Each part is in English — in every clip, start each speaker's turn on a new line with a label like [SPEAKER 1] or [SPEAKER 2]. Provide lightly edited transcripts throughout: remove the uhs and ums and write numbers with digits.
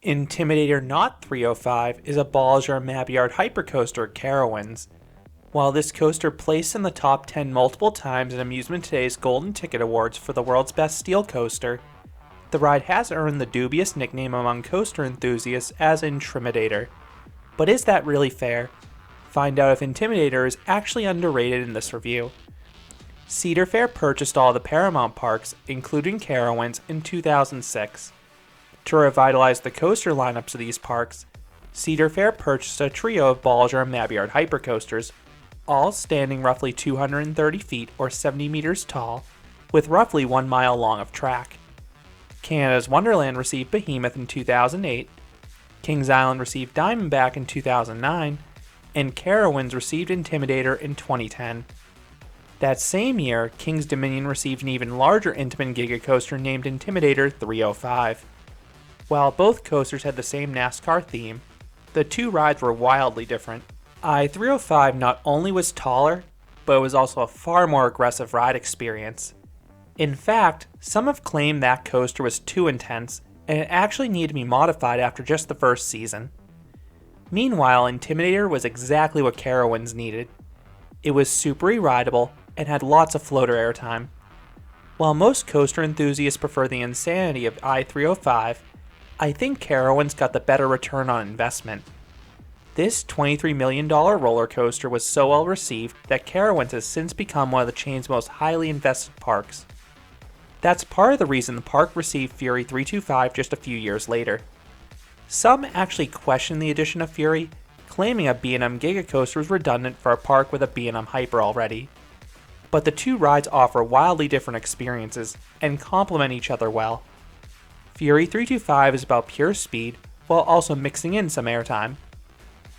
[SPEAKER 1] Intimidator Not 305 is a Bolliger Mabillard hypercoaster at Carowinds. While this coaster placed in the top 10 multiple times in Amusement Today's Golden Ticket Awards for the world's best steel coaster, the ride has earned the dubious nickname among coaster enthusiasts as In-Trim-idator. But is that really fair? Find out if Intimidator is actually underrated in this review. Cedar Fair purchased all the Paramount parks, including Carowinds, in 2006. To revitalize the coaster lineups of these parks, Cedar Fair purchased a trio of Bolliger Mabillard hypercoasters, all standing roughly 230 feet or 70 meters tall, with roughly 1 mile long of track. Canada's Wonderland received Behemoth in 2008, Kings Island received Diamondback in 2009, and Carowinds received Intimidator in 2010. That same year, King's Dominion received an even larger Intamin Giga coaster named Intimidator 305. While both coasters had the same NASCAR theme, the two rides were wildly different. I-305 not only was taller, but it was also a far more aggressive ride experience. In fact, some have claimed that coaster was too intense, and it actually needed to be modified after just the first season. Meanwhile, Intimidator was exactly what Carowinds needed. It was super rideable and had lots of floater airtime. While most coaster enthusiasts prefer the insanity of I-305, I think Carowinds got the better return on investment. This $23 million roller coaster was so well received that Carowinds has since become one of the chain's most highly invested parks. That's part of the reason the park received Fury 325 just a few years later. Some actually question the addition of Fury, claiming a B&M Giga coaster was redundant for a park with a B&M Hyper already. But the two rides offer wildly different experiences and complement each other well. Fury 325 is about pure speed, while also mixing in some airtime.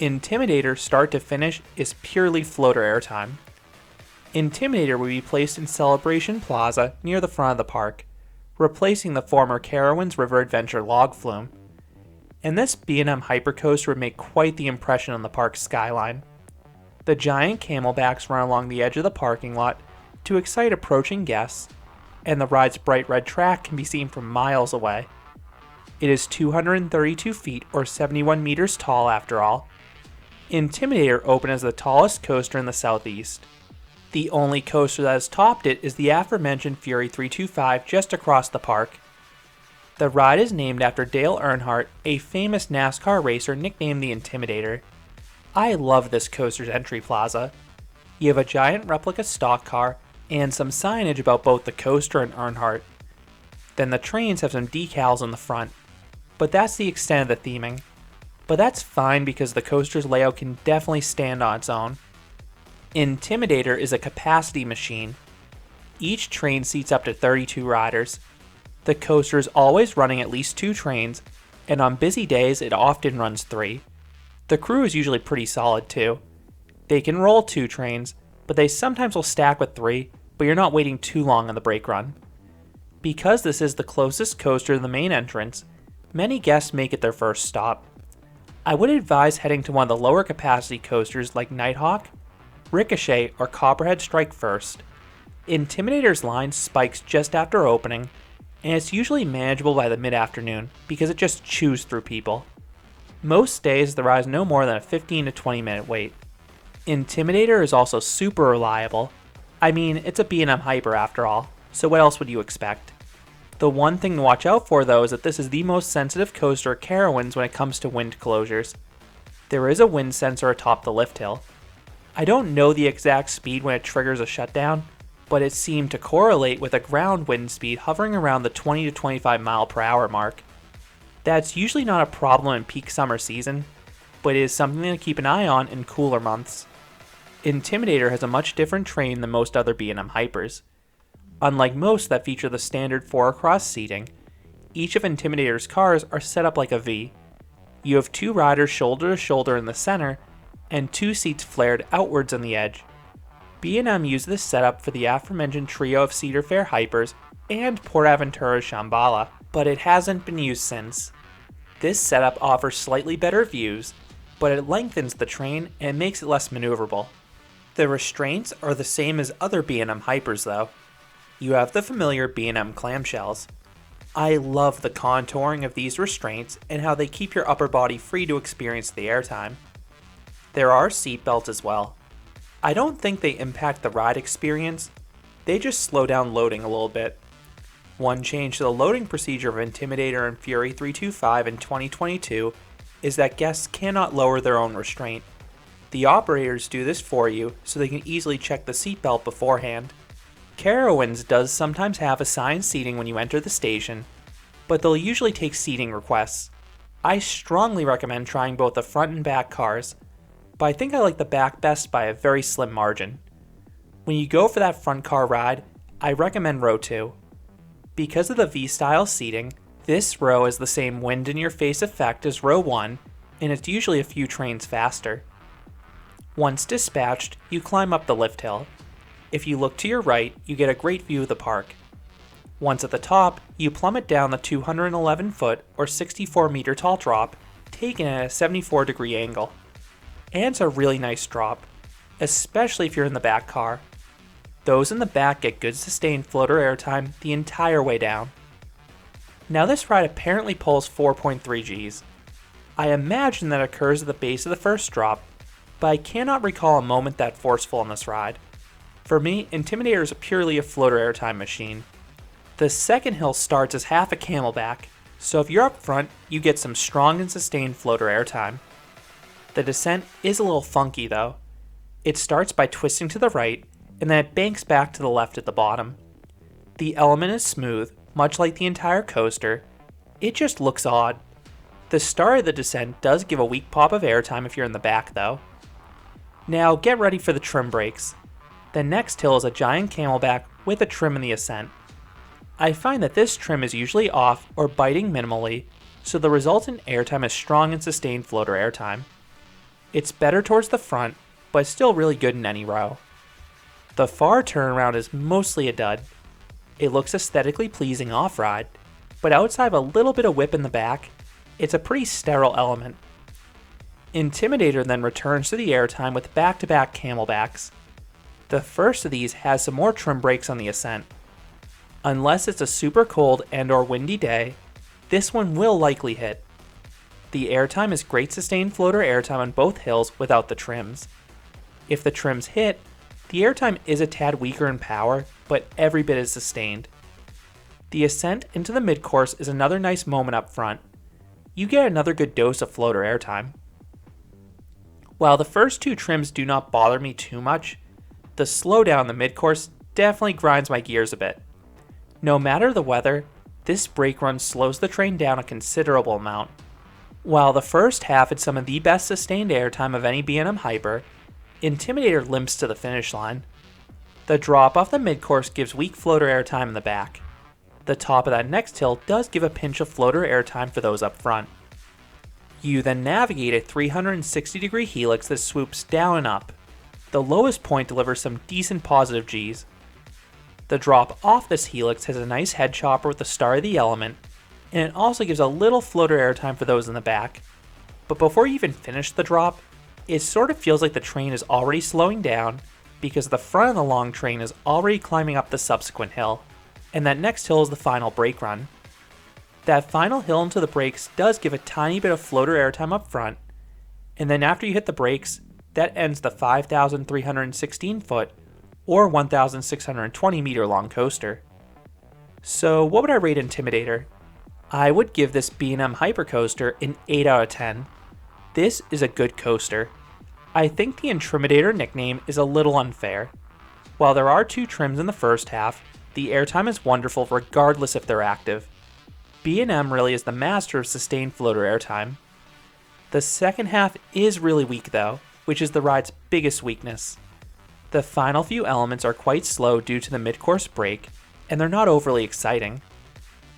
[SPEAKER 1] Intimidator start to finish is purely floater airtime. Intimidator will be placed in Celebration Plaza near the front of the park, replacing the former Carowinds River Adventure log flume. And this B&M hypercoaster would make quite the impression on the park's skyline. The giant Camelbacks run along the edge of the parking lot to excite approaching guests, and the ride's bright red track can be seen from miles away. It is 232 feet or 71 meters tall after all. Intimidator opened as the tallest coaster in the southeast. The only coaster that has topped it is the aforementioned Fury 325 just across the park. The ride is named after Dale Earnhardt, a famous NASCAR racer nicknamed the Intimidator. I love this coaster's entry plaza. You have a giant replica stock car and some signage about both the coaster and Earnhardt. Then the trains have some decals on the front. But that's the extent of the theming. But that's fine because the coaster's layout can definitely stand on its own. Intimidator is a capacity machine. Each train seats up to 32 riders. The coaster is always running at least 2 trains, and on busy days it often runs 3. The crew is usually pretty solid too. They can roll 2 trains, but they sometimes will stack with 3, but you're not waiting too long on the brake run. Because this is the closest coaster to the main entrance, many guests make it their first stop. I would advise heading to one of the lower capacity coasters like Nighthawk, Ricochet, or Copperhead Strike first. Intimidator's line spikes just after opening, and it's usually manageable by the mid-afternoon because it just chews through people. Most days the ride is no more than a 15 to 20 minute wait. Intimidator is also super reliable. I mean, it's a B&M Hyper after all, so what else would you expect? The one thing to watch out for though is that this is the most sensitive coaster at Carowinds when it comes to wind closures. There is a wind sensor atop the lift hill. I don't know the exact speed when it triggers a shutdown, but it seemed to correlate with a ground wind speed hovering around the 20 to 25 mile per hour mark. That's usually not a problem in peak summer season, but it is something to keep an eye on in cooler months. Intimidator has a much different train than most other B&M Hypers. Unlike most that feature the standard 4-across seating, each of Intimidator's cars are set up like a V. You have 2 riders shoulder to shoulder in the center, and 2 seats flared outwards on the edge. B&M used this setup for the aforementioned trio of Cedar Fair Hypers and Port Aventura's Shambhala, but it hasn't been used since. This setup offers slightly better views, but it lengthens the train and makes it less maneuverable. The restraints are the same as other B&M Hypers though. You have the familiar B&M clamshells. I love the contouring of these restraints and how they keep your upper body free to experience the airtime. There are seat belts as well. I don't think they impact the ride experience, they just slow down loading a little bit. One change to the loading procedure of Intimidator and Fury 325 in 2022 is that guests cannot lower their own restraint. The operators do this for you so they can easily check the seatbelt beforehand. Carowinds does sometimes have assigned seating when you enter the station, but they'll usually take seating requests. I strongly recommend trying both the front and back cars, but I think I like the back best by a very slim margin. When you go for that front car ride, I recommend row 2. Because of the V-style seating, this row has the same wind in your face effect as row 1, and it's usually a few trains faster. Once dispatched, you climb up the lift hill. If you look to your right, you get a great view of the park. Once at the top, you plummet down the 211 foot or 64 meter tall drop, taken at a 74-degree angle. And it's a really nice drop, especially if you're in the back car. Those in the back get good sustained floater airtime the entire way down. Now this ride apparently pulls 4.3 Gs. I imagine that occurs at the base of the first drop, but I cannot recall a moment that forceful on this ride. For me, Intimidator is purely a floater airtime machine. The second hill starts as half a Camelback, so if you're up front, you get some strong and sustained floater airtime. The descent is a little funky though. It starts by twisting to the right, and then it banks back to the left at the bottom. The element is smooth, much like the entire coaster. It just looks odd. The start of the descent does give a weak pop of airtime if you're in the back though. Now get ready for the trim brakes. The next hill is a giant Camelback with a trim in the ascent. I find that this trim is usually off or biting minimally, so the resultant airtime is strong and sustained floater airtime. It's better towards the front, but still really good in any row. The far turnaround is mostly a dud. It looks aesthetically pleasing off-ride, but outside of a little bit of whip in the back, it's a pretty sterile element. Intimidator then returns to the airtime with back-to-back Camelbacks. The first of these has some more trim brakes on the ascent. Unless it's a super cold and or windy day, this one will likely hit. The airtime is great sustained floater airtime on both hills without the trims. If the trims hit, the airtime is a tad weaker in power, but every bit is sustained. The ascent into the mid-course is another nice moment up front. You get another good dose of floater airtime. While the first two trims do not bother me too much, the slowdown in the mid-course definitely grinds my gears a bit. No matter the weather, this brake run slows the train down a considerable amount. While the first half had some of the best sustained airtime of any B&M Hyper, Intimidator limps to the finish line. The drop off the mid-course gives weak floater airtime in the back. The top of that next hill does give a pinch of floater airtime for those up front. You then navigate a 360-degree helix that swoops down and up. The lowest point delivers some decent positive Gs. The drop off this helix has a nice head chopper with the star of the element, and it also gives a little floater airtime for those in the back. But before you even finish the drop, it sort of feels like the train is already slowing down because the front of the long train is already climbing up the subsequent hill, and that next hill is the final brake run. That final hill into the brakes does give a tiny bit of floater airtime up front, and then after you hit the brakes, that ends the 5,316 foot or 1,620 meter long coaster. So what would I rate Intimidator? I would give this B&M Hypercoaster an 8 out of 10. This is a good coaster. I think the InTRIMidator nickname is a little unfair. While there are two trims in the first half, the airtime is wonderful regardless if they're active. B&M really is the master of sustained floater airtime. The second half is really weak though, which is the ride's biggest weakness. The final few elements are quite slow due to the mid-course brake, and they're not overly exciting.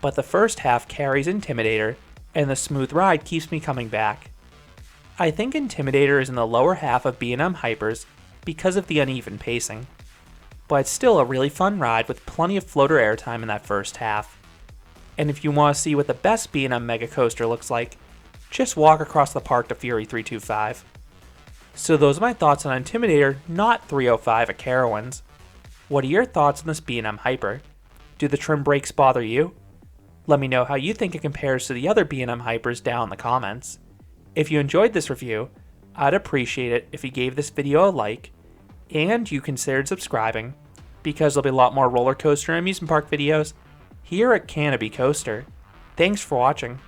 [SPEAKER 1] But the first half carries Intimidator, and the smooth ride keeps me coming back. I think Intimidator is in the lower half of B&M Hypers because of the uneven pacing, but it's still a really fun ride with plenty of floater airtime in that first half. And if you want to see what the best B&M Mega Coaster looks like, just walk across the park to Fury 325. So those are my thoughts on Intimidator, not 305 at Carowinds. What are your thoughts on this B&M Hyper? Do the trim brakes bother you? Let me know how you think it compares to the other B&M Hypers down in the comments. If you enjoyed this review, I'd appreciate it if you gave this video a like, and you considered subscribing, because there'll be a lot more roller coaster and amusement park videos here at Canopy Coaster. Thanks for watching.